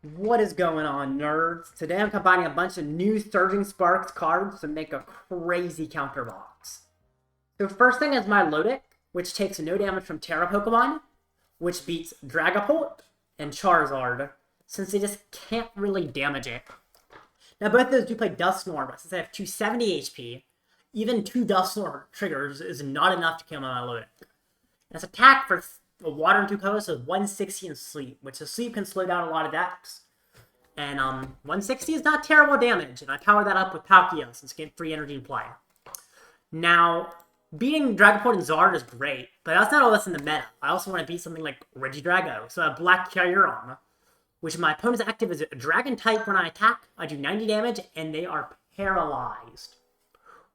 What is going on, nerds? Today I'm combining a bunch of new Surging Sparks cards to make a crazy counter box. So first thing is Milotic, which takes no damage from Tera Pokemon, which beats Dragapult and Charizard, since they just can't really damage it. Now both of those do play Dusknoir, but since I have 270 HP, even 2 Dusknoir triggers is not enough to kill my Milotic. And its attack for Water and 2 colors is 160 in Sleep, which the Sleep can slow down a lot of decks. And 160 is not terrible damage, and I power that up with Palkia since I get free energy in play. Now, beating Dragapult and Zard is great, but that's not all that's in the meta. I also want to beat something like Regidrago, so I have Black Kyurem, which my opponent's active is a Dragon type. When I attack, I do 90 damage, and they are paralyzed.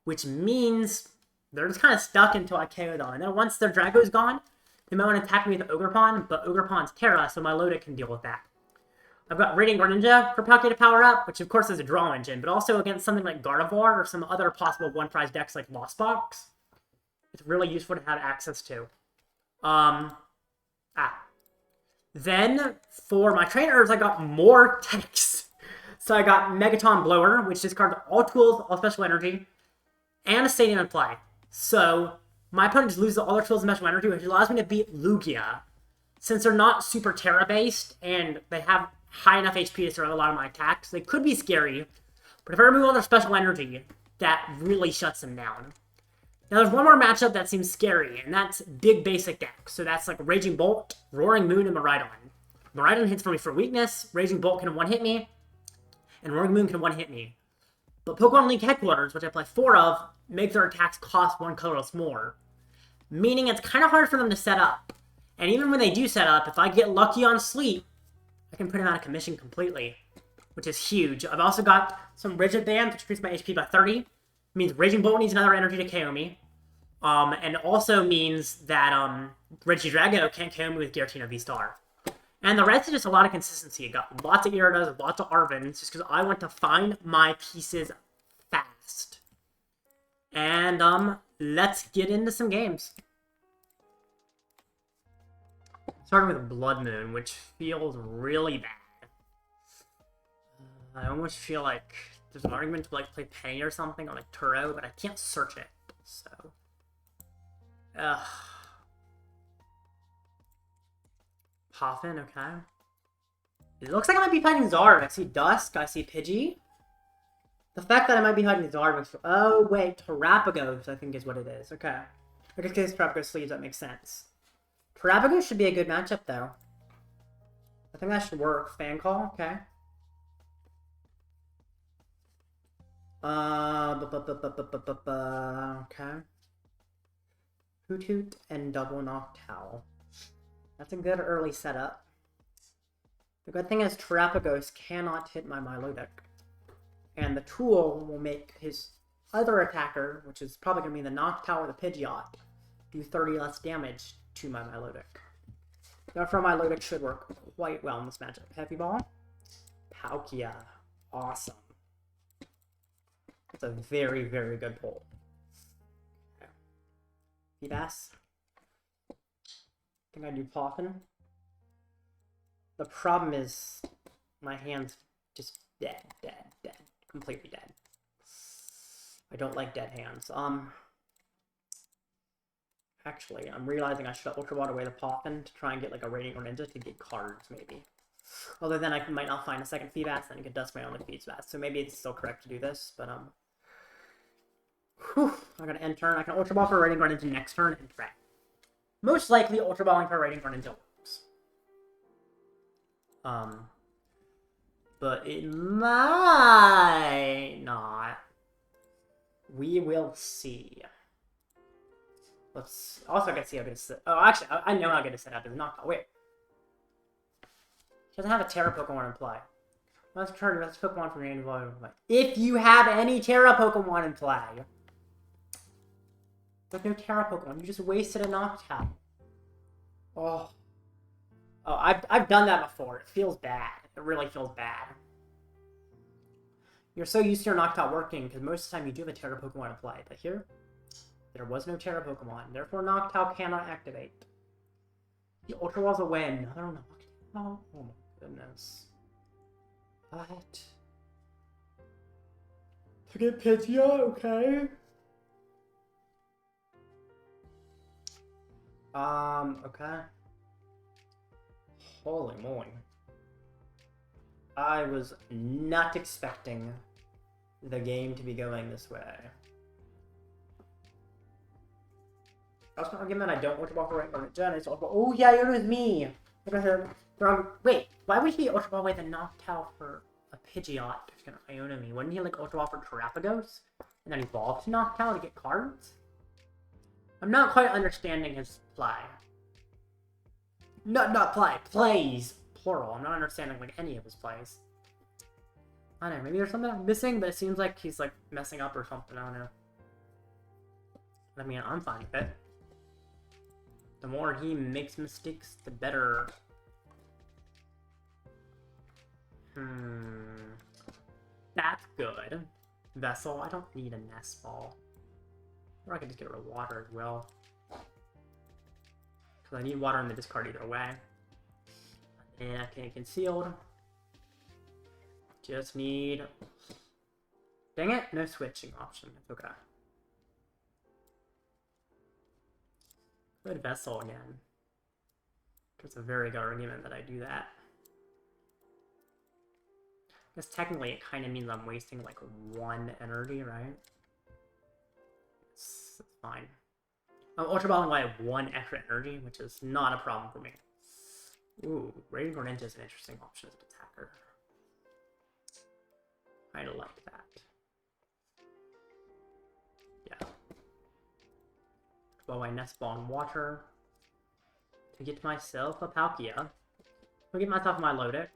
Which means they're just kind of stuck until I KO them. And then once their Drago's gone, they might want to attack me with Ogerpon, but Ogerpon's Tera, so Milotic can deal with that. I've got Radiant Greninja for Palkia to power up, which of course is a draw engine, but also against something like Gardevoir or some other possible one-prize decks like Lost Box, it's really useful to have access to. Then, for my trainers, I got more techs. So I got Megaton Blower, which discards all tools, all special energy, and a Stadium in play. So my opponent just loses all their tools and special energy, which allows me to beat Lugia. Since they're not super Tera-based, and they have high enough HP to survive a lot of my attacks, they could be scary. But if I remove all their special energy, that really shuts them down. Now there's one more matchup that seems scary, and that's big basic decks. So that's like Raging Bolt, Roaring Moon, and Miraidon. Miraidon hits for me for weakness, Raging Bolt can one-hit me, and Roaring Moon can one-hit me. But Pokemon League Headquarters, which I play 4 of, make their attacks cost 1 colorless more. Meaning it's kind of hard for them to set up. And even when they do set up, if I get lucky on Sleep, I can put him out of commission completely, which is huge. I've also got some Rigid Band, which increases my HP by 30. It means Raging Bolt needs another energy to KO me. And also means that Regidrago can't KO me with Giratina VSTAR. And the rest is just a lot of consistency. I got lots of Iridas, lots of Arvens, just because I want to find my pieces fast. And let's get into some games. Starting with Bloodmoon, which feels really bad. I almost feel like there's an argument to like play Penny or something, or like Turo, but I can't search it, so. Poffin, okay. It looks like I might be fighting Zard. I see Dusk, I see Pidgey. The fact that I might be hiding Zard makes... Oh, wait, Terapagos, I think is what it is. Okay. I guess because Terapagos sleeves, that makes sense. Terapagos should be a good matchup, though. I think that should work. Fan Call, okay. Okay. Hoot Hoot and Double Noctowl. That's a good early setup. The good thing is Terapagos cannot hit my Milotic. And the tool will make his other attacker, which is probably going to be the Noctowl or the Pidgeot, do 30 less damage to my Milotic. Therefore, Milotic should work quite well in this matchup. Heavy Ball. Palkia. Awesome. That's a very, very good pull. Okay. Feebas. I think I do Poffin. The problem is my hand's just dead. Completely dead. I don't like dead hands. Actually, I'm realizing I should Ultra Ball away the Poffin to try and get like a Radiant Greninja to get cards, maybe. Although then I might not find a second Feebas, then I could dust my own with Feebas. So maybe it's still correct to do this, but whew, I'm gonna end turn. I can Ultra Ball for Radiant Greninja next turn and pray. Most likely Ultra Balling for Radiant Greninja works. But it might not. We will see. Let's also get to see how good it's set. Oh, actually, I know how good it's set up. It's not. Wait. He doesn't have a Tera Pokemon in play. Let's turn. Let's Pokemon from Radiant Volume. If you have any Tera Pokemon in play, there's no Tera Pokemon. You just wasted a Noctowl. Oh. Oh, I've done that before. It feels bad. It really feels bad. You're so used to your Noctowl working, because most of the time you do have a Tera Pokemon in play. But here, there was no Tera Pokemon. Therefore, Noctowl cannot activate. The Ultra Wall's a win. Another Noctowl. Oh my goodness. What? To get Pidgeot, okay. Okay. Holy moly. I was not expecting the game to be going this way. I was arguing that I don't want to walk away from it. Jen, it's all about, oh yeah, it was me. Wait, why would he Ultra Ball away the Noctowl for a Pidgeot? It's gonna Iono me. Wouldn't he like Ultra Ball for Terapagos? And then evolve to Noctowl to get cards? I'm not quite understanding his play. Not play. Plays. Plural. I'm not understanding like any of his plays. I don't know. Maybe there's something I'm missing, but it seems like he's like messing up or something. I don't know. I mean, I'm fine with it. The more he makes mistakes, the better. That's good. Vessel. I don't need a Nest Ball. Or I could just get rid of water as well. Because I need water in the discard either way. And I can concealed. Just need... Dang it, no switching option. It's okay. Good Vessel again. It's a very good argument that I do that. I guess technically it kind of means I'm wasting like 1 energy, right? It's fine. I'm Ultra Balling while I have 1 extra energy, which is not a problem for me. Ooh, Radiant Greninja is an interesting option as an attacker. I like that. Yeah. While I Nest Ball in water. To get myself a Palkia. I'll get myself a Milotic.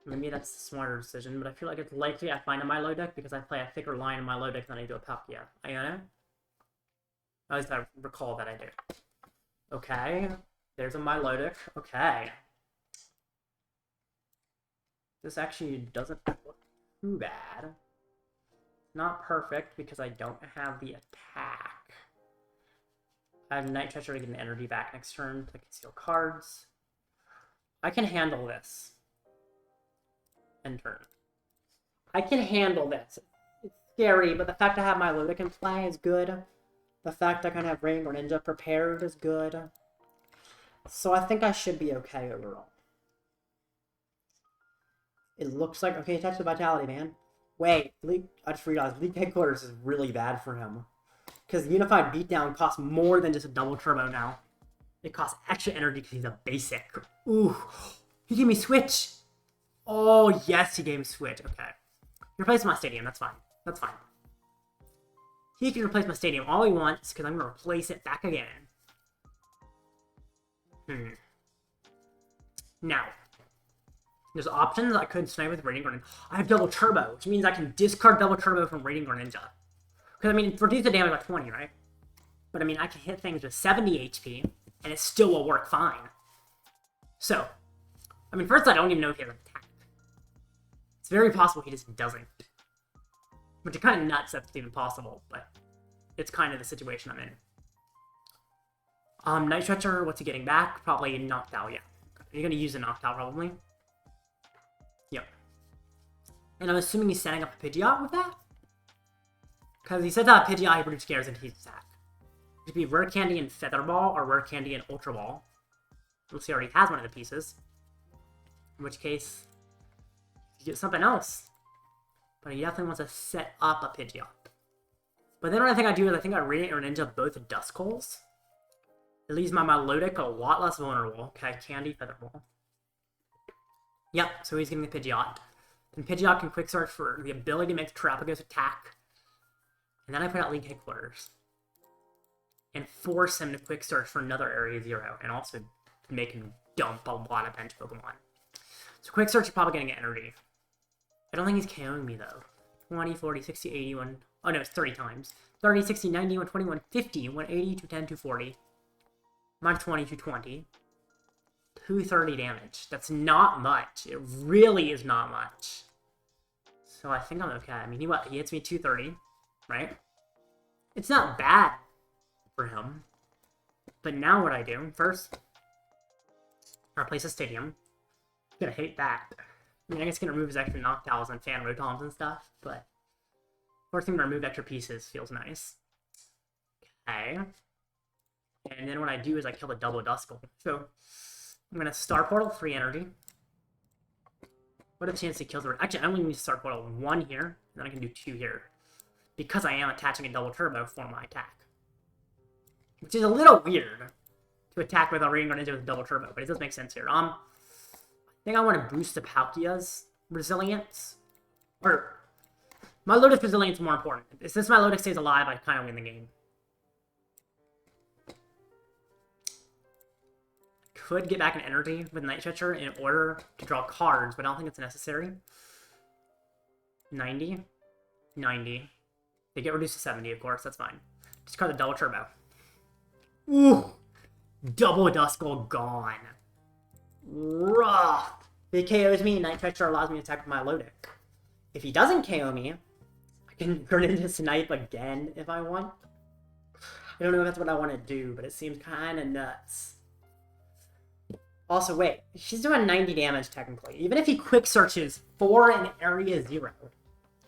Maybe that's a smarter decision, but I feel like it's likely I find a Milotic because I play a thicker line in Milotic than I do a Palkia. Iono? At least I recall that I do. Okay. There's a Milotic. Okay. This actually doesn't look too bad. Not perfect because I don't have the attack. I have Night Stretcher to get an energy back next turn to conceal cards. I can handle this. End turn. I can handle this. It's scary, but the fact I have my Milotic in play is good. The fact I kind of have Radiant Greninja prepared is good. So I think I should be okay overall. It looks like... Okay, attached to Vitality, man. Wait, I just realized League Headquarters is really bad for him. Because Unified Beatdown costs more than just a double turbo now. It costs extra energy because he's a basic. Ooh. He gave me Switch. Oh, yes, he gave me Switch. Okay. Replace my stadium. That's fine. That's fine. He can replace my stadium all he wants because I'm going to replace it back again. Now, there's options I could snipe with Radiant Greninja. I have double turbo, which means I can discard double turbo from Radiant Greninja. Because, I mean, reduce the damage by 20, right? But, I mean, I can hit things with 70 HP, and it still will work fine. So, I mean, first I don't even know if he has an attack. It's very possible he just doesn't. Which is kind of nuts that it's even possible, but it's kind of the situation I'm in. Night Stretcher, what's he getting back? Probably Noctowl, yeah. You're going to use a Noctowl, probably. Yep. And I'm assuming he's setting up a Pidgeot with that? Because he sets out a Pidgeot, he produces scares into his attack. It could be Rare Candy and Feather Ball, or Rare Candy and Ultra Ball. Looks he already has one of the pieces. In which case, you get something else. But he definitely wants to set up a Pidgeot. But then what I think I do is I think I Radiant Greninja both Duskulls. It leaves my Milotic a lot less vulnerable. Okay, Candy, Feather Ball. Yep, so he's getting the Pidgeot. Then Pidgeot can Quick Search for the ability to make the Terapagos attack. And then I put out League Headquarters. And force him to Quick Search for another Area 0. And also make him dump a lot of bench Pokemon. So Quick Search is probably going to get energy. I don't think he's KOing me though. 20, 40, 60, 80, 1... Oh no, it's 30 times. 30, 60, 90, 120, 150, 180, 210, 240. Minus 20, 220. 230 damage. That's not much. It really is not much. So I think I'm okay. I mean, he hits me 230, right? It's not bad for him. But now what I do, first, I replace a stadium. I'm gonna hate that. I mean, I guess it can remove his extra Noctowls and Fan Rotoms and stuff, but forcing him to remove extra pieces feels nice. Okay. And then what I do is I kill the double Duskull. So, I'm going to Star Portal 3 energy. What a chance he kills the... Actually, I only need to Star Portal 1 here, and then I can do 2 here. Because I am attaching a double turbo for my attack. Which is a little weird to attack with a Radiant Greninja with double turbo, but it does make sense here. I think I want to boost the Palkia's resilience. Or, Milotic's resilience is more important. Since Milotic stays alive, I kind of win the game. Could get back an energy with Night Stretcher in order to draw cards, but I don't think it's necessary. 90. 90. They get reduced to 70, of course, that's fine. Discard the double turbo. Ooh! Double Duskull gone. Rough! If he KOs me, Night Stretcher allows me to attack with Milotic. If he doesn't KO me, I can turn into Snipe again if I want. I don't know if that's what I want to do, but it seems kind of nuts. Also, wait, she's doing 90 damage technically. Even if he quick searches 4 in area 0,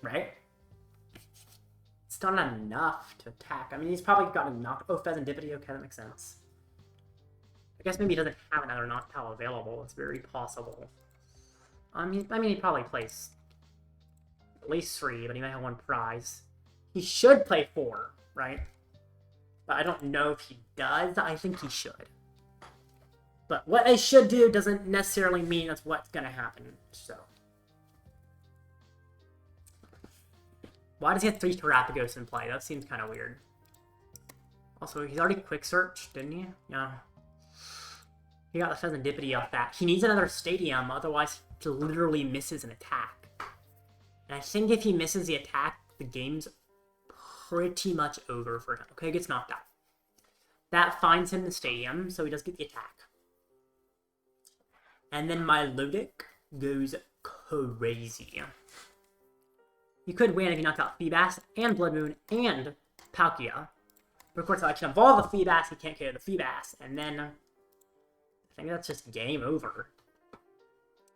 right? It's not enough to attack. I mean, he's probably got a knock. Oh, Pheasantipity. Okay, that makes sense. I guess maybe he doesn't have another Noctowl available. It's very possible. I mean, he probably plays at least 3, but he might have 1 prize. He should play 4, right? But I don't know if he does. I think he should. But what I should do doesn't necessarily mean that's what's going to happen, so. Why does he have 3 Terapagos in play? That seems kind of weird. Also, he's already quick search, didn't he? Yeah. He got the Pheasantipity off that. He needs another Stadium, otherwise he literally misses an attack. And I think if he misses the attack, the game's pretty much over for him. Okay, he gets knocked out. That finds him the Stadium, so he does get the attack. And then Milotic goes crazy. You could win if you knocked out Feebas and Bloodmoon and Palkia. But of course, I can evolve the Feebas, he can't KO the Feebas, and then I think that's just game over.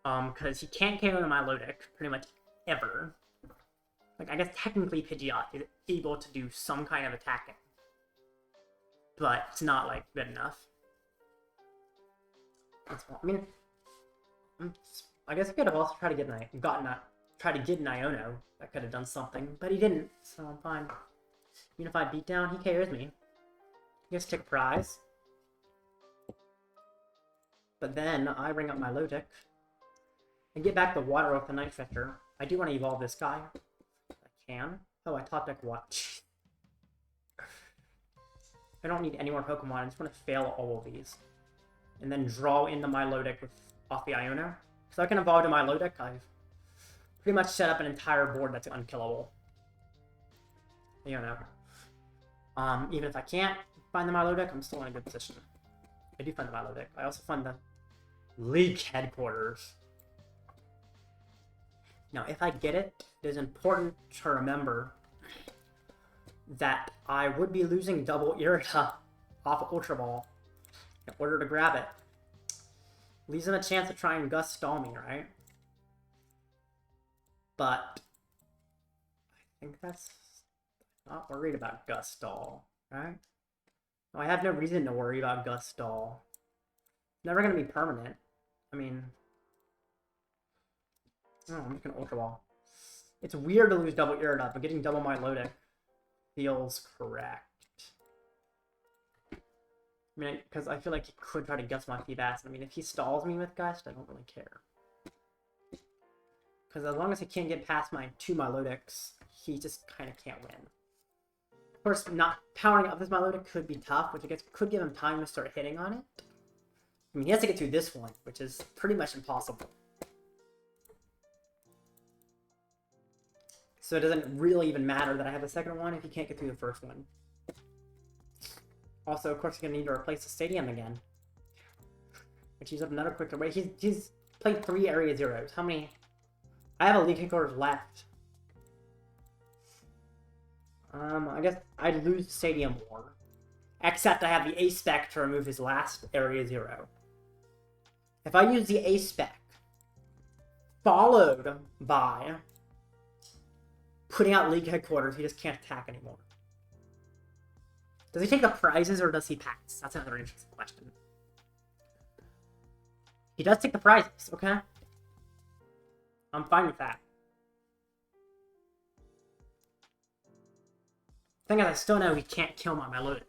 Because he can't KO the Milotic pretty much ever. Like, I guess technically Pidgeot is able to do some kind of attacking. But it's not, like, good enough. I mean, I guess I could have also tried to get an Iono. That could have done something, but he didn't, so I'm fine. Unified Beatdown, he KOs me. He gets to take prize. But then I bring up my Milotic and get back the Water Oak the Night Stretcher. I do want to evolve this guy. I can. Oh, I top deck what? I don't need any more Pokemon. I just want to fail all of these. And then draw in the Milotic off the Iono. So I can evolve to Milotic. I've pretty much set up an entire board that's unkillable. You know. Even if I can't find the Milotic, I'm still in a good position. I do find the Milotic. I also find the League Headquarters. Now, if I get it, it is important to remember that I would be losing double Irida off of Ultra Ball in order to grab it. Leaves him a chance to try and Gust stall me, right? But I think that's not worried about Gust stall, right? No, I have no reason to worry about Gust stall. It's never going to be permanent. I mean, oh, I'm just going to Ultra Ball. It's weird to lose double Irida, but getting double Milotic feels correct. I mean, because I feel like he could try to Gust my Feebas. I mean, if he stalls me with Gust, I don't really care. Because as long as he can't get past my 2 Milotics, he just kind of can't win. Of course, not powering up this Milotic could be tough, which I guess could give him time to start hitting on it. I mean, he has to get through this one, which is pretty much impossible. So it doesn't really even matter that I have the second one if he can't get through the first one. Also, of course, he's going to need to replace the Stadium again. Which uses up another quick away. He's played 3 Area Zeros. How many? I have a League Headquarters left. I guess I'd lose Stadium more. Except I have the A-Spec to remove his last Area Zero. If I use the A-Spec followed by putting out League Headquarters. He just can't attack anymore. Does he take the prizes or does he pass? That's another interesting question. He does take the prizes, okay? I'm fine with that. Thing is, I still know he can't kill my Milotic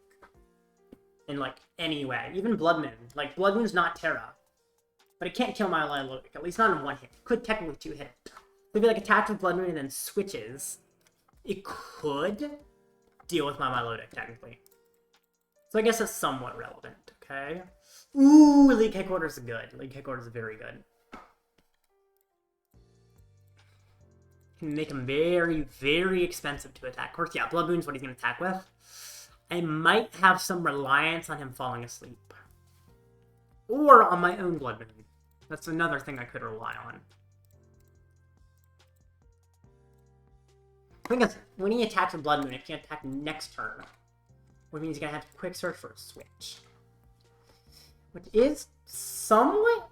in, like, any way. Even Bloodmoon. Like, Bloodmoon's not Tera. But it can't kill my Milotic, at least not in one hit. It could technically two hit it. Maybe, like, attacks with Bloodmoon and then switches. It could deal with my Milotic, technically. So I guess that's somewhat relevant, okay? Ooh, League Headquarters is good. League Headquarters is very good. Can make him very, very expensive to attack. Of course, yeah, Bloodmoon's what he's going to attack with. I might have some reliance on him falling asleep. Or on my own Bloodmoon. That's another thing I could rely on. The thing is, when he attacks with Bloodmoon, it can't attack next turn. Which means he's going to have to quick search for a switch. Which is somewhat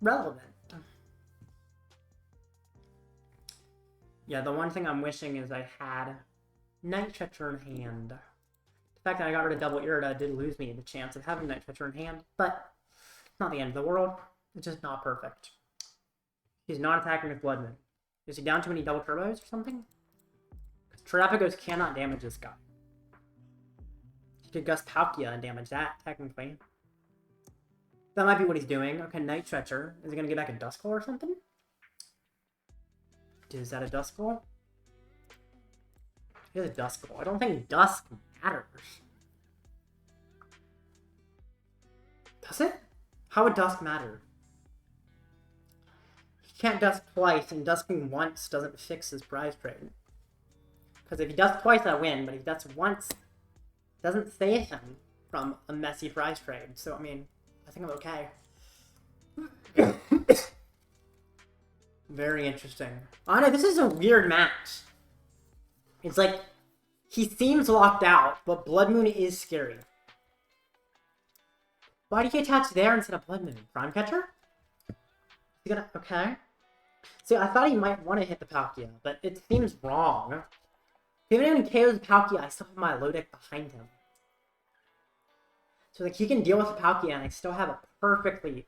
relevant. Yeah, the one thing I'm wishing is I had Night Stretcher in hand. The fact that I got rid of double Irida did lose me the chance of having Night Stretcher in hand, but it's not the end of the world. It's just not perfect. He's not attacking with Bloodmoon. Is he down too many double turbos or something? Because Terapagos cannot damage this guy. He could Gust Palkia and damage that, technically. That might be what he's doing. Okay, Night Stretcher. Is he going to get back a Duskull or something? Is that a Duskull? He has a Duskull. I don't think Dusk matters. Does it? How would Dusk matter? He can't Dusk twice, and Dusking once doesn't fix his prize trade. Because if he Dusk twice, I win, but if he Dusks once, it doesn't save him from a messy prize trade. So, I mean, I think I'm okay. Very interesting. Oh no, this is a weird match. It's like, he seems locked out, but Bloodmoon is scary. Why do you attach there instead of Bloodmoon? Prime Catcher? You gonna, okay. See, I thought he might want to hit the Palkia, but it seems wrong. Even when he KOs the Palkia, I still have my Milotic behind him. So like, he can deal with the Palkia, and I still have a perfectly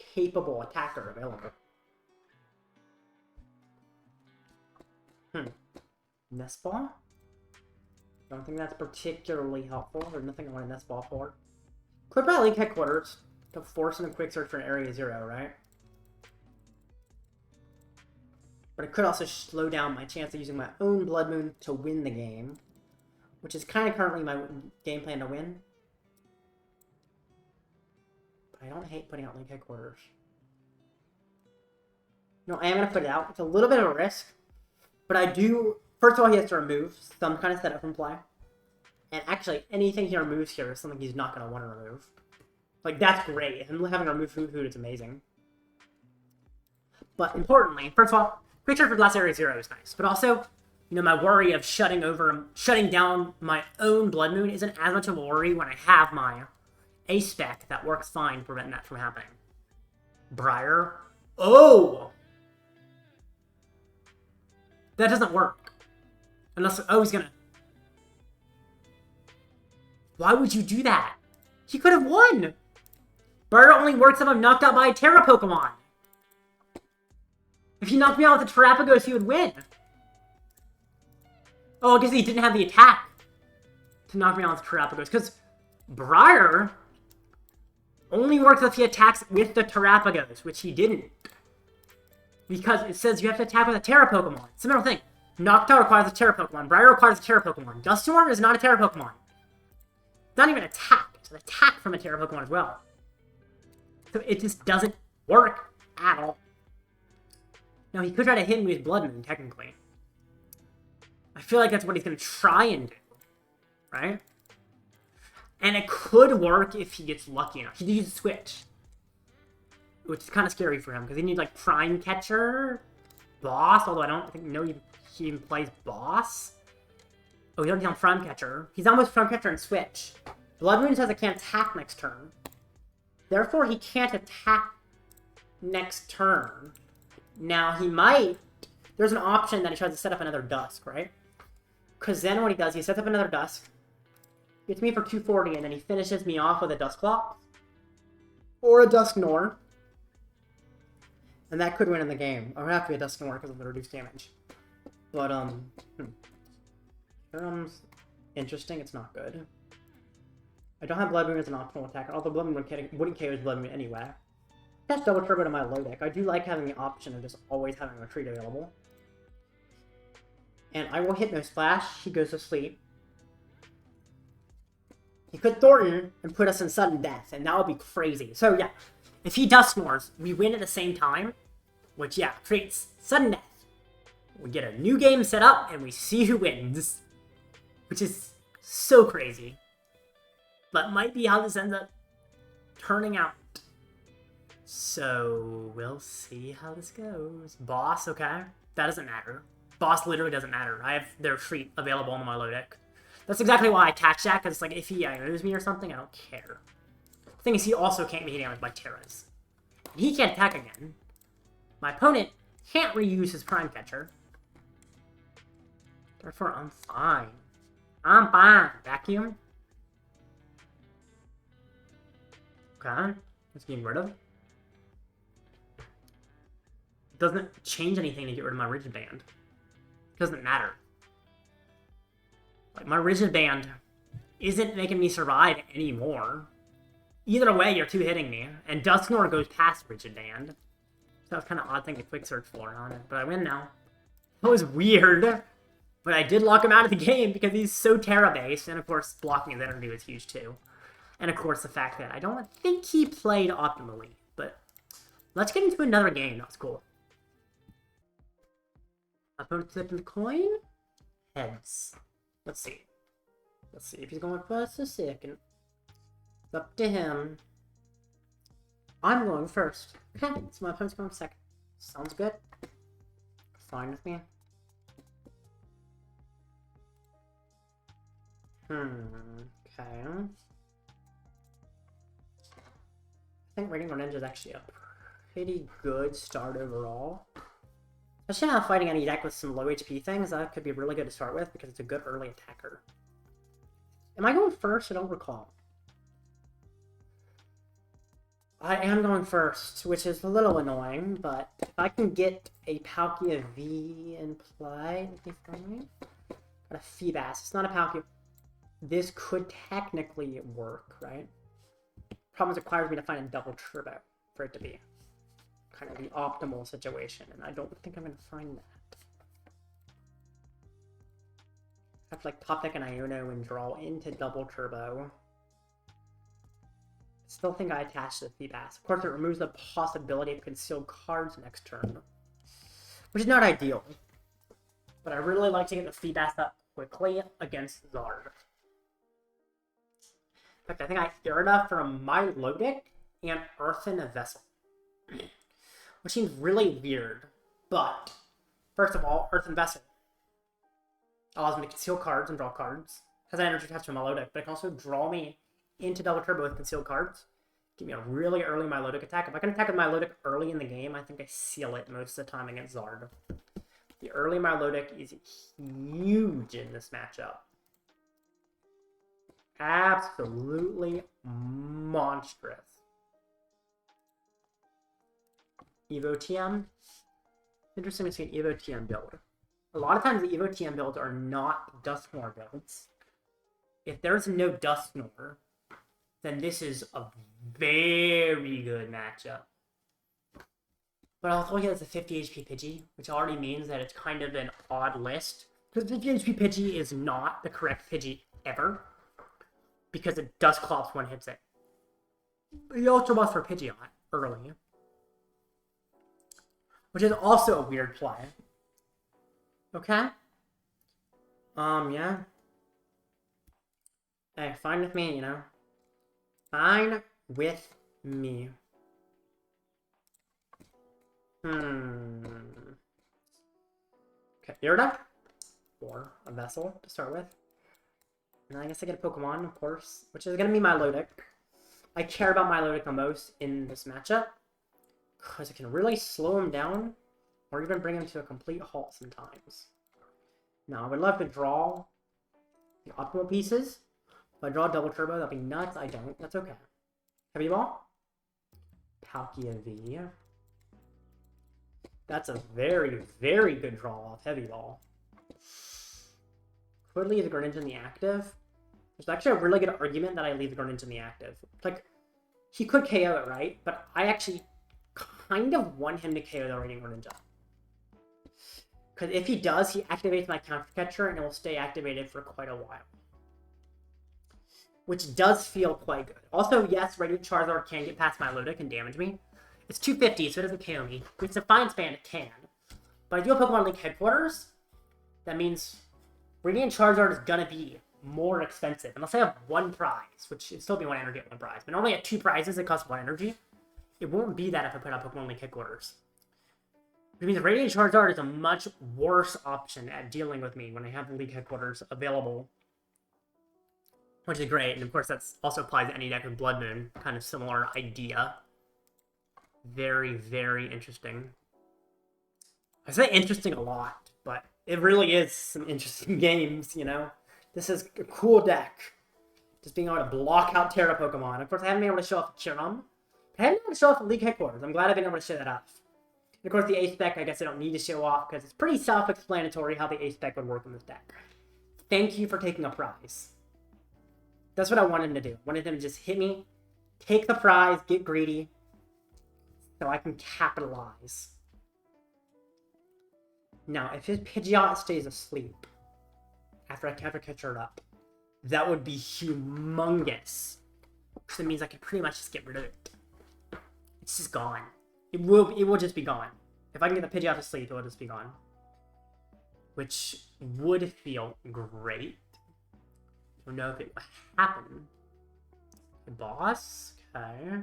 capable attacker available. Nest Ball? Don't think that's particularly helpful. There's nothing I want a Nest Ball for. Could buy League Headquarters to force him to quick search for an Area 0, right? But it could also slow down my chance of using my own Bloodmoon to win the game. Which is kind of currently my game plan to win. But I don't hate putting out League Headquarters. No, I am going to put it out. It's a little bit of a risk. But I do... First of all, he has to remove some kind of setup from play. And actually, anything he removes here is something he's not going to want to remove. Like, that's great. Him having to remove food is amazing. But importantly, first of all, quick search for Blast Area 0 is nice. But also, you know, my worry of shutting down my own Bloodmoon isn't as much of a worry when I have my A-Spec that works fine preventing that from happening. Briar. Oh! That doesn't work. Unless, oh, he's gonna... Why would you do that? He could have won! Briar only works if I'm knocked out by a Tera Pokemon. If he knocked me out with a Terapagos, he would win. Oh, I guess he didn't have the attack to knock me out with Terapagos, because Briar only works if he attacks with the Terapagos, which he didn't. Because it says you have to attack with a Tera Pokemon. Similar thing. Noctowl requires a Tera Pokemon. Briar requires a Tera Pokemon. Dusktorm is not a Tera Pokemon. It's not even an attack. It's an attack from a Tera Pokemon as well. So it just doesn't work at all. Now, he could try to hit me with Bloodmoon, technically. I feel like that's what he's going to try and do. Right? And it could work if he gets lucky enough. He could use a Switch. Which is kind of scary for him, because he needs, like, Prime Catcher, Boss, although I don't think, he even plays Boss. Oh, he's already on Prime Catcher. He's almost Prime Catcher and Switch. Bloodmoon says I can't attack next turn. Therefore, he can't attack next turn. Now, he might... There's an option that he tries to set up another Dusk, right? Because then what he does, he sets up another Dusk, gets me for 240, and then he finishes me off with a Dusclops. Or a Dusknoir. And that could win in the game. Or have to be a Dusknoir because of the reduced damage. But, Kyurem's interesting, it's not good. I don't have Bloodmoon as an optional attacker, although Bloodmoon wouldn't KO as Bloodmoon anyway. That's double turbo to my Milotic. I do like having the option of just always having a retreat available. And I will hit no splash, he goes to sleep. He could Thornton and put us in sudden death, and that would be crazy. So yeah, if he Dusknoirs, we win at the same time, which yeah, creates sudden death. We get a new game set up, and we see who wins. Which is so crazy. But might be how this ends up turning out. So, we'll see how this goes. Boss, okay. That doesn't matter. Boss literally doesn't matter. I have their treat available on my Milotic. That's exactly why I attach that, because it's like, if he Ionos me or something, I don't care. The thing is, he also can't be damaged by Teras. He can't attack again. My opponent can't reuse his Prime Catcher. Therefore, I'm fine. I'm fine. Vacuum. Okay. It's getting rid of. Doesn't change anything to get rid of my Rigid Band. Doesn't matter. Like, my Rigid Band isn't making me survive anymore. Either way, you're two-hitting me. And Dusknoir goes past Rigid Band. So that was kind of odd thing to quick search for on it. But I win now. That was weird. But I did lock him out of the game because he's so Tera-based. And of course, blocking his energy was huge too. And of course, the fact that I don't think he played optimally. But let's get into another game. That was cool. Opponent flipping the coin? Heads. Let's see. Let's see if he's going first or second. It's up to him. I'm going first. Okay, so my opponent's going second. Sounds good. Fine with me. Okay. I think Radiant Greninja is actually a pretty good start overall. Especially now fighting any deck with some low HP things, that could be really good to start with because it's a good early attacker. Am I going first? I don't recall. I am going first, which is a little annoying, but if I can get a Palkia V in play, got a Feebas. It's not a Palkia. This could technically work, right? Problem is it requires me to find a double turbo for it to be kind of the optimal situation, and I don't think I'm going to find that. I have to like top deck an Iono and draw into double turbo. Still think I attached the Feebas. Of course, it removes the possibility of concealed cards next turn, which is not ideal. But I really like to get the Feebas up quickly against Zard. In fact, I think I Irida from Milotic and Earthen Vessel. Which seems really weird, but first of all, Earthen Vessel allows me to conceal cards and draw cards. Has an energy attached to Milotic, but it can also draw me into double turbo with concealed cards. Give me a really early Milotic attack. If I can attack with Milotic early in the game, I think I seal it most of the time against Zard. The early Milotic is huge in this matchup. Absolutely monstrous. Evo TM. Interesting to see an Evo TM build. A lot of times the Evo TM builds are not Dusknoir builds. If there's no Dusknoir, then this is a very good matchup. But also he has a 50 HP Pidgey, which already means that it's kind of an odd list. Because 50 HP Pidgey is not the correct Pidgey ever. Because it Dusclops one hits it. But he also wants for Pidgey on it early. Which is also a weird play. Okay. Yeah. Hey, fine with me, you know. Fine with me. Okay, Irida. Or a Vessel to start with. And I guess I get a Pokemon, of course, which is going to be Milotic. I care about Milotic the most in this matchup, because it can really slow him down Or even bring him to a complete halt sometimes. Now, I would love to draw the optimal pieces. If I draw double turbo, that'd be nuts. I don't. That's okay. Heavy ball. Palkia V. That's a very, very good draw off heavy ball. Could leave the Greninja in the active. There's actually a really good argument that I leave the Greninja in the active. Like, he could KO it, right? But I actually kind of want him to KO the Radiant Greninja. Because if he does, he activates my counter catcher and it will stay activated for quite a while. Which does feel quite good. Also, yes, Radiant Charizard can get past Milotic and damage me. It's 250, so it doesn't KO me. With Defiance Band, it can. But I do have Pokemon League headquarters. That means Radiant Charizard is gonna be more expensive. Unless I have one prize, which it'd still be 1 energy at 1 prize. But normally at 2 prizes, it costs 1 energy. It won't be that if I put out Pokemon League headquarters. Which means Radiant Charizard is a much worse option at dealing with me when I have the League headquarters available. Which is great, and of course that also applies to any deck with Blood Moon. Kind of similar idea. Very, very interesting. I say interesting a lot, but it really is some interesting games, you know? This is a cool deck. Just being able to block out Tera Pokemon. Of course, I haven't been able to show off Kyurem. But I haven't been able to show off the League headquarters. I'm glad I've been able to show that off. And of course, the A-Spec, I guess I don't need to show off, because it's pretty self-explanatory how the A-Spec would work in this deck. Thank you for taking a prize. That's what I wanted him to do. I wanted him to just hit me, take the prize, get greedy, so I can capitalize. Now, if his Pidgeot stays asleep after I counter catcher it up, that would be humongous. Because it means I can pretty much just get rid of it. It's just gone. It will just be gone. If I can get the Pidgeot to sleep, it will just be gone. Which would feel great. I don't know if it will happen. The boss? Okay.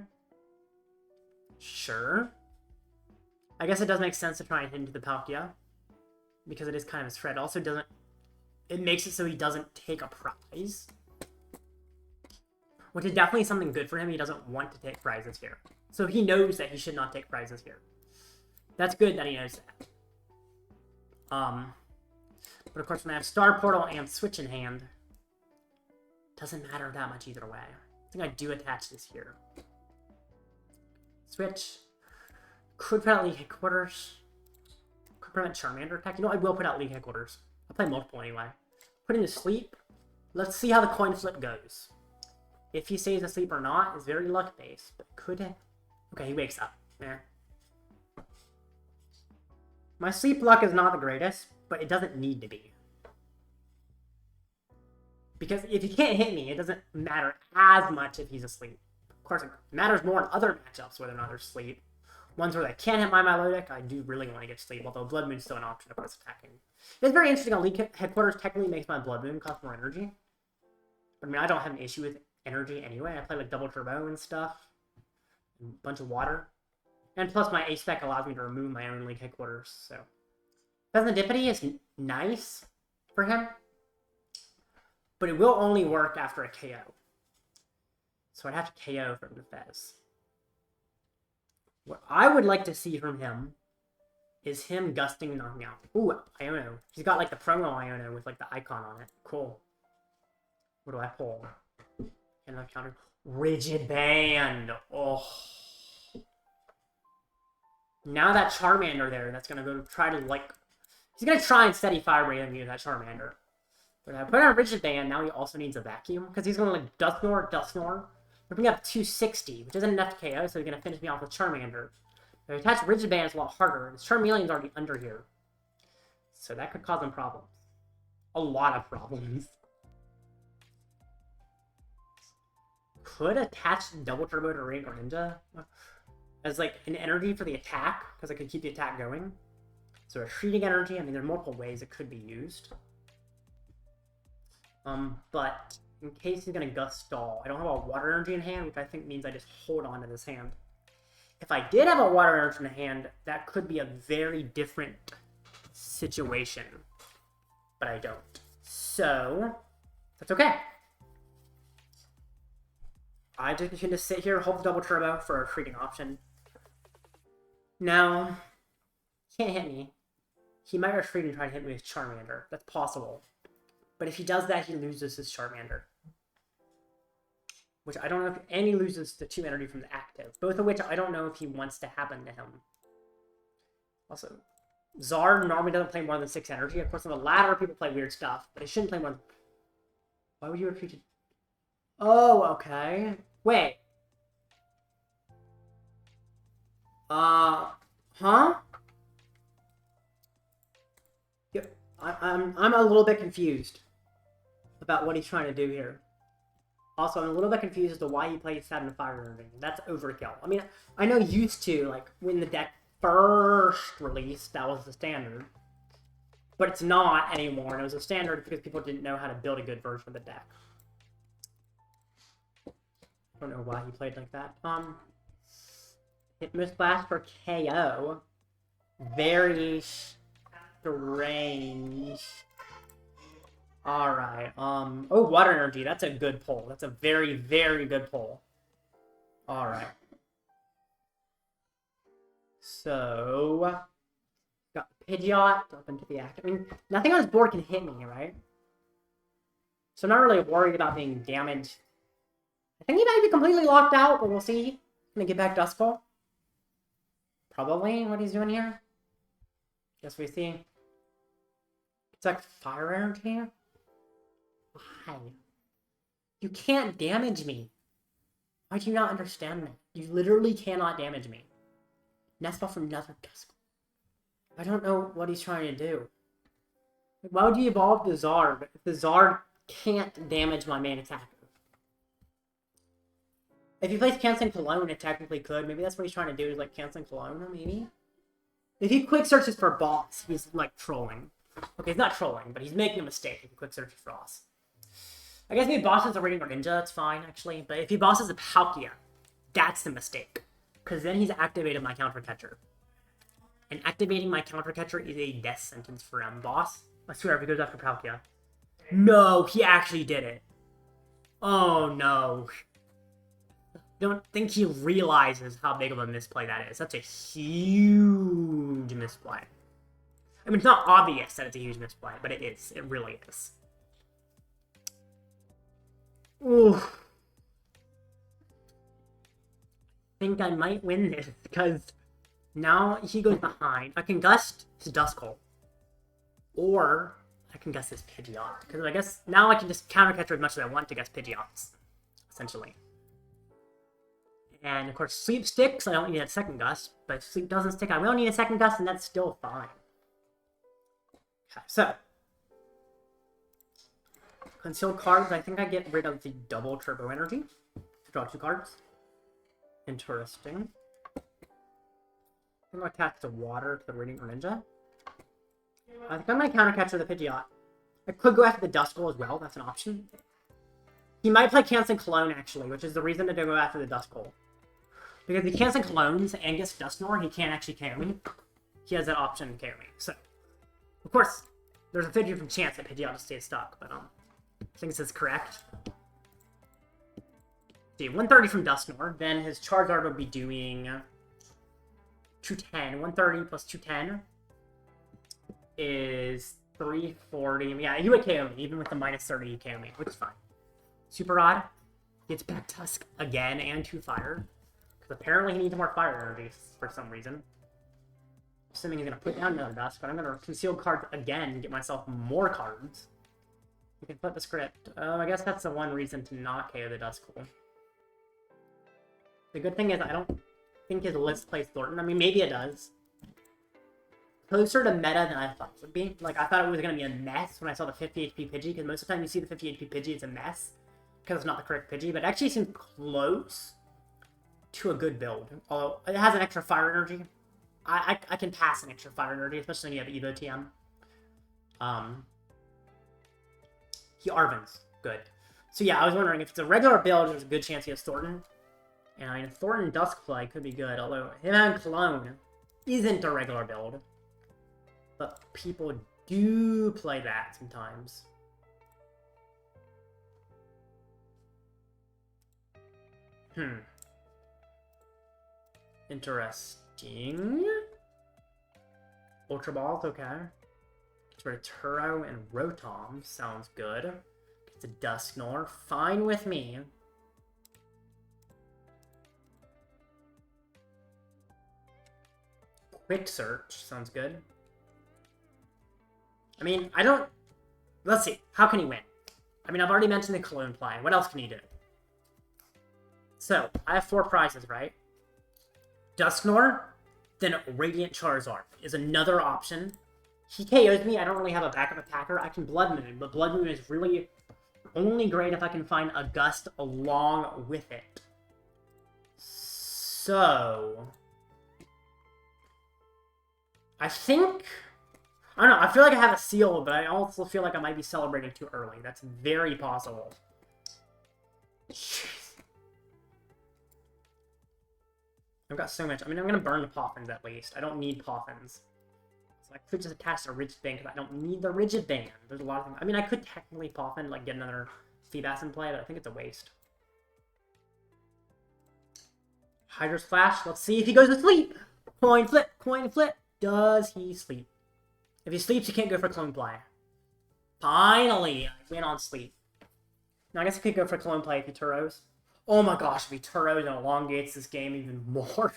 Sure. I guess it does make sense to try and hit into the Palkia. Because it is kind of his threat. Also doesn't... It makes it so he doesn't take a prize. Which is definitely something good for him. He doesn't want to take prizes here. So he knows that he should not take prizes here. That's good that he knows that. But of course when I have Star Portal and Switch in hand, doesn't matter that much either way. I think I do attach this here. Switch. Could put out League headquarters. Could prevent Charmander attack. You know, I will put out League headquarters. I'll play multiple anyway. Put him to sleep. Let's see how the coin flip goes. If he stays asleep or not is very luck based, but could it? Okay, he wakes up. Yeah. My sleep luck is not the greatest, but it doesn't need to be. Because if he can't hit me, it doesn't matter as much if he's asleep. Of course, it matters more in other matchups whether or not they're asleep. Ones where they can't hit my Milotic, I do really want to get sleep, although Blood Moon's still an option, of course, attacking. It's very interesting how League headquarters technically makes my Blood Moon cost more energy. But I mean, I don't have an issue with energy anyway. I play with double turbo and stuff. And a bunch of water. And plus my A-Spec allows me to remove my own League headquarters, so. Pheasantipity is nice for him. But it will only work after a KO. So I'd have to KO from the Fez. What I would like to see from him is him gusting and knocking out. Ooh, Iono. He's got like the promo Iono with like the icon on it. Cool. What do I pull? And I counter. Rigid Band. Oh. Now that Charmander there, that's gonna go try to like. He's gonna try and steady fire rate me with that Charmander. But I put on Rigid Band, now he also needs a vacuum. Because he's gonna like Dusknoir. We're bringing up 260, which isn't enough to KO, so he's gonna finish me off with Charmander. If I attach Rigid Band, it's a lot harder. This Charmeleon's already under here. So that could cause him problems. A lot of problems. Could attach Double Turbo to Radiant Greninja as like an energy for the attack, because I could keep the attack going. So a shredding energy, I mean, there's multiple ways it could be used. But in case he's gonna Gust Stall, I don't have a water energy in hand, which I think means I just hold on to this hand. If I did have a water energy in hand, that could be a very different situation. But I don't. So, that's okay. I just can just sit here, hold the double turbo for a shredding option. Now, Can't hit me. He might retreat and try to hit me with Charmander. That's possible. But if he does that, he loses his Charmander. Which I don't know if... And he loses the 2 energy from the active. Both of which I don't know if he wants to happen to him. Also, Zard normally doesn't play more than 6 energy. Of course, on the ladder, people play weird stuff. But he shouldn't play more than... Why would you retreat to... Oh, okay. Wait. Huh? I'm a little bit confused about what he's trying to do here. Also, I'm a little bit confused as to why he plays 7 Fire Energy. That's overkill. I mean, I know used to, like, when the deck first released, that was the standard. But it's not anymore, and it was a standard because people didn't know how to build a good version of the deck. I don't know why he played like that. Hit Mist Blast for KO. Very strange. Alright, oh, Water Energy, that's a good pull. That's a very, very good pull. Alright. So, got Pidgeot up into the active. I mean, nothing on his board can hit me, right? So I'm not really worried about being damaged. I think he might be completely locked out, but we'll see. Gonna get back Duskull. Probably what he's doing here. Guess we see. It's like Fire Energy. Why? You can't damage me. Why do you not understand that? You literally cannot damage me. Nest Ball for another Duskull. I don't know what he's trying to do. Why would you evolve the Zard if the Zard can't damage my main attacker? If he plays Canceling Cologne, it technically could. Maybe that's what he's trying to do, is like Canceling Cologne, maybe? If he quick searches for boss, he's like trolling. Okay, he's not trolling, but he's making a mistake if he quick searches for boss. I guess maybe bosses a Radiant Greninja, that's fine, actually. But if he bosses a Palkia, that's the mistake. Because then he's activated my counter catcher. And activating my counter catcher is a death sentence for him, boss. I swear, if he goes after Palkia. No, he actually did it. Oh, no. Don't think he realizes how big of a misplay that is. That's a huge misplay. I mean, it's not obvious that it's a huge misplay, but it is. It really is. Ooh. I think I might win this, because now he goes behind. I can gust his Duskull. Or I can gust his Pidgeot. Because I guess now I can just counter catcher as much as I want to gust Pidgeots. Essentially. And of course, Sleep sticks, I don't need a second gust. But if Sleep doesn't stick, I will need a second gust, and that's still fine. Okay, so. Concealed cards, I think I get rid of the double turbo energy. Draw 2 cards. Interesting. I'm going to attach the water to the Radiant Greninja. I think I'm going to counter catcher the Pidgeot. I could go after the Duskull as well, that's an option. He might play Canceling Cologne, actually, which is the reason to go after the Duskull. Because if he Canceling Colognes and gets Dusknoir, he can't actually KO me. He has that option to KO me. So, of course, there's a 50% chance that Pidgeot just stays stuck, but I think this is correct. See, 130 from Dusknoir, then his Charizard would be doing 210. 130 plus 210 is 340. Yeah, he would KO me, even with the minus 30 he KO me, which is fine. Super Rod gets back Tusk again and 2 fire. Because apparently he needs more fire energy for some reason. Assuming he's going to put down another Dusk, but I'm going to conceal cards again and get myself more cards. You can flip the script. I guess that's the one reason to not KO the Duskull. The good thing is I don't think his list plays Thornton. I mean, maybe it does. Closer to meta than I thought it would be. Like, I thought it was going to be a mess when I saw the 50 HP Pidgey, because most of the time you see the 50 HP Pidgey, it's a mess. Because it's not the correct Pidgey, but it actually seems close to a good build. Although, it has an extra fire energy. I can pass an extra fire energy, especially when you have Evo TM. He Arven's good. So yeah, I was wondering if it's a regular build, there's a good chance he has Thornton. And I mean, Thornton Duskfly could be good, although him and Cologne isn't a regular build. But people do play that sometimes. Interesting. Ultra Balls, okay. Gets rid of Turo and Rotom. Sounds good. Gets a Dusknoir. Fine with me. Quick Search. Sounds good. I mean, I don't... Let's see. How can he win? I mean, I've already mentioned the Cologne play. What else can he do? So, I have 4 prizes, right? Dusknoir, then Radiant Charizard is another option. He KOs me. I don't really have a backup attacker. I can Bloodmoon, but Bloodmoon is really only great if I can find a Gust along with it. So... I think... I don't know, I feel like I have a seal, but I also feel like I might be celebrating too early. That's very possible. Jeez. I've got so much. I mean, I'm going to burn the Poffins at least. I don't need Poffins. So I could just attach a Rigid Band because I don't need the Rigid Band. There's a lot of things. I mean, I could technically Poffin, like, get another Feebas in play, but I think it's a waste. Hydro Splash. Let's see if he goes to sleep. Coin flip. Coin flip. Does he sleep? If he sleeps, he can't go for Clone Play. Finally, I win on sleep. Now, I guess I could go for Clone Play if he Turos. Oh my gosh, if he Turos and elongates this game even more.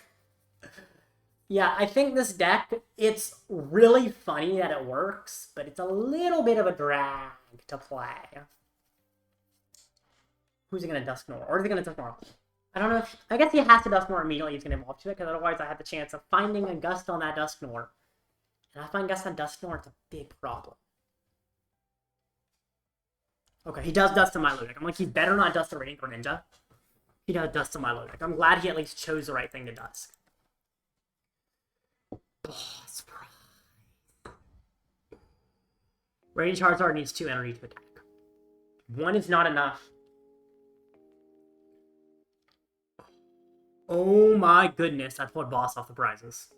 Yeah, I think this deck, it's really funny that it works, but it's a little bit of a drag to play. Who's he going to Dusknoir? Or is he going to Dusknoir? I don't know if... I guess he has to Dusknoir immediately if he's going to evolve to it, because otherwise I have the chance of finding a Gust on that Dusknoir. And I find Gust on Dusknoir, it's a big problem. Okay, he does Dust to Milotic. I'm like, he better not Dust to Radiant Greninja. He does Dust to Milotic. I'm glad he at least chose the right thing to Dusk. Boss prize. Radiant Charizard needs 2 energy to attack. 1 is not enough. Oh my goodness, I pulled Boss off the prizes.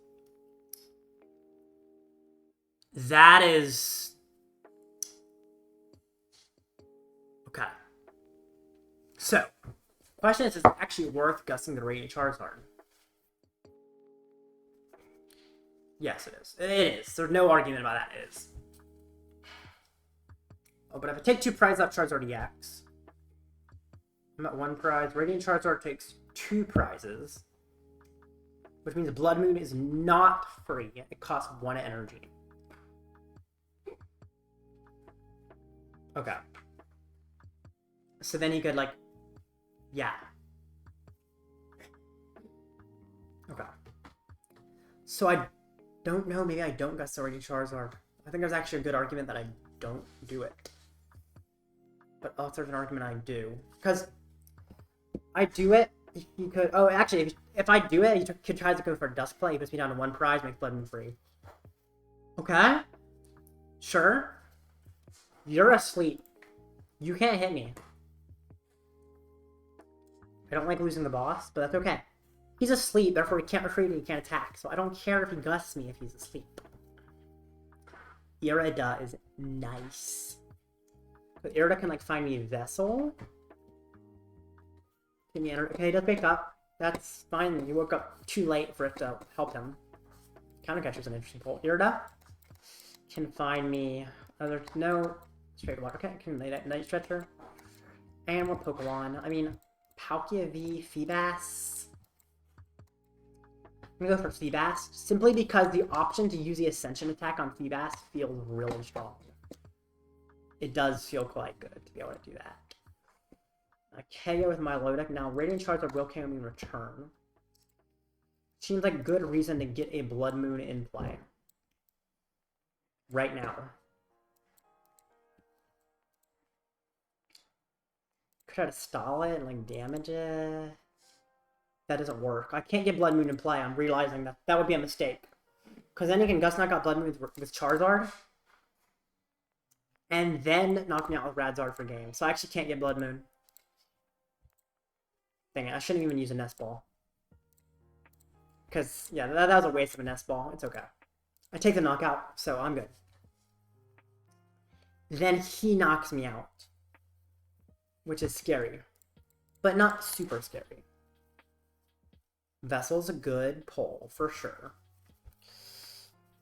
That is... Okay. So, question is it actually worth gusting the Radiant Charizard? Yes, it is. It is. There's no argument about that. It is. Oh, but if I take 2 prizes off Charizard EX, I'm at 1 prize. Radiant Charizard takes 2 prizes, which means Bloodmoon is not free. It costs 1 energy. Okay. So then you could, like... Yeah. Okay. So I don't know. Maybe I don't Gust the Radiant Charizard. I think there's actually a good argument that I don't do it. But also there's an argument I do. Because I do it, he could... Oh, actually, if I do it, he could try to go for a Dusk Play. He puts me down to 1 prize, makes Bloodmoon free. Okay. Sure. You're asleep. You can't hit me. I don't like losing the boss, but that's okay. He's asleep, therefore he can't retreat and he can't attack. So I don't care if he gusts me if he's asleep. Irida is nice. But Irida can, like, find me a Vessel. Give me energy. Okay, he does wake up. That's fine. He woke up too late for it to help him. Counter Catcher's an interesting pull. Irida can find me other... No... Straight water. Okay, can lay that Night Stretcher. And more Pokemon. I mean, Palkia v Feebas. I'm gonna go for Feebas, simply because the option to use the Ascension attack on Feebas feels really strong. It does feel quite good to be able to do that. KO with Milotic. Now, Radiant Charizard will KO me in return. Seems like a good reason to get a Bloodmoon in play. Right now. Try to stall it and, like, damage it. That doesn't work. I can't get Bloodmoon in play. I'm realizing that that would be a mistake. Because then you can Gust knock out Bloodmoon with Charizard. And then knock me out with Radzard for game. So I actually can't get Bloodmoon. Dang it, I shouldn't even use a Nest Ball. Because, yeah, that was a waste of a Nest Ball. It's okay. I take the knockout, so I'm good. Then he knocks me out. Which is scary. But not super scary. Vessel's a good pull, for sure.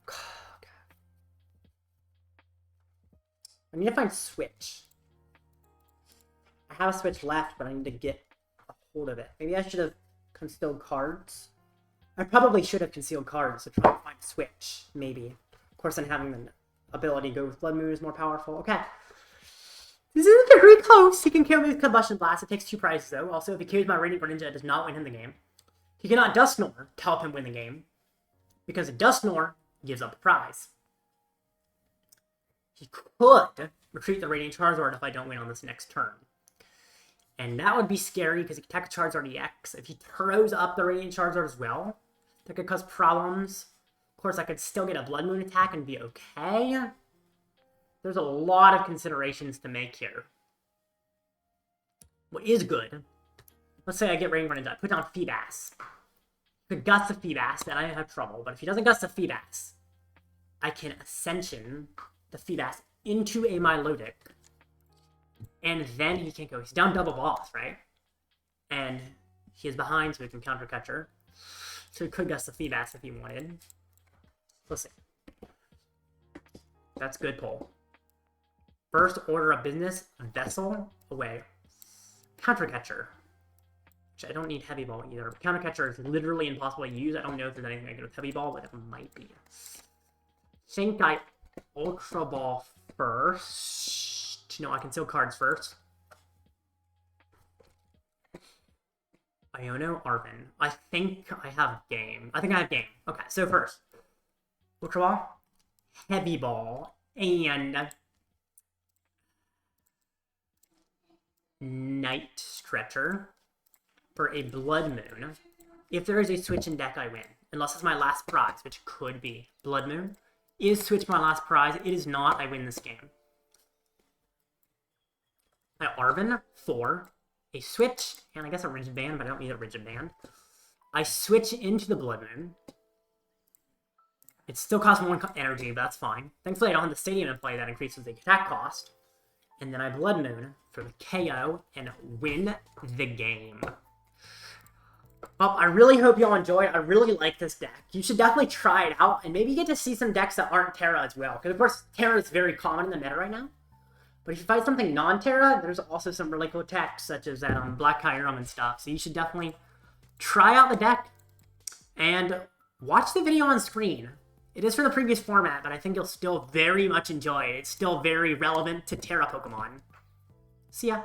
Okay. I need to find Switch. I have a Switch left, but I need to get a hold of it. Maybe I should have concealed cards. I probably should have concealed cards to try to find Switch, maybe. Of course, then having the ability to go with Bloodmoon is more powerful. Okay. This is very close. He can kill me with Combustion Blast. It takes 2 prizes, though. Also, if he kills my Radiant Greninja, it does not win him the game. He cannot Dusknoir to help him win the game, because a Dusknoir gives up a prize. He could retreat the Radiant Charizard if I don't win on this next turn. And that would be scary, because he can attack a Charizard EX. If he throws up the Radiant Charizard as well, that could cause problems. Of course, I could still get a Bloodmoon attack and be okay. There's a lot of considerations to make here. What is good, let's say I get Radiant Greninja, I put down Feebas. If it guts the Feebas, then I have trouble. But if he doesn't gust the Feebas, I can Ascension the Feebas into a Milotic. And then he can go. He's down double balls, right? And he is behind, so he can counter Catcher. So he could gust the Feebas if he wanted. Let's see. That's good pull. First order of business, Vessel away. Counter Catcher. Which I don't need Heavy Ball either. Counter Catcher is literally impossible to use. I don't know if there's anything I can do with Heavy Ball, but it might be. Think I Ultra Ball first. No, I can steal cards first. Iono, Arven. I think I have game. I think I have game. Okay, so first. Ultra Ball, Heavy Ball, and Night Stretcher for a Bloodmoon. If there is a Switch in deck, I win. Unless it's my last prize, which could be Bloodmoon. Is Switch my last prize? It is not. I win this game. I Arven for a Switch, and I guess a Rigid Band, but I don't need a Rigid Band. I switch into the Bloodmoon. It still costs 1 energy, but that's fine. Thankfully, I don't have the Stadium in play that increases the attack cost. And then I Bloodmoon for the KO and win the game. Well, I really hope y'all enjoy it. I really like this deck. You should definitely try it out, and maybe get to see some decks that aren't Tera as well. Because, of course, Tera is very common in the meta right now. But if you fight something non-Tera, there's also some really cool techs, such as that Black Kyurem and stuff. So you should definitely try out the deck and watch the video on screen. It is for the previous format, but I think you'll still very much enjoy it. It's still very relevant to Tera Pokemon. See ya.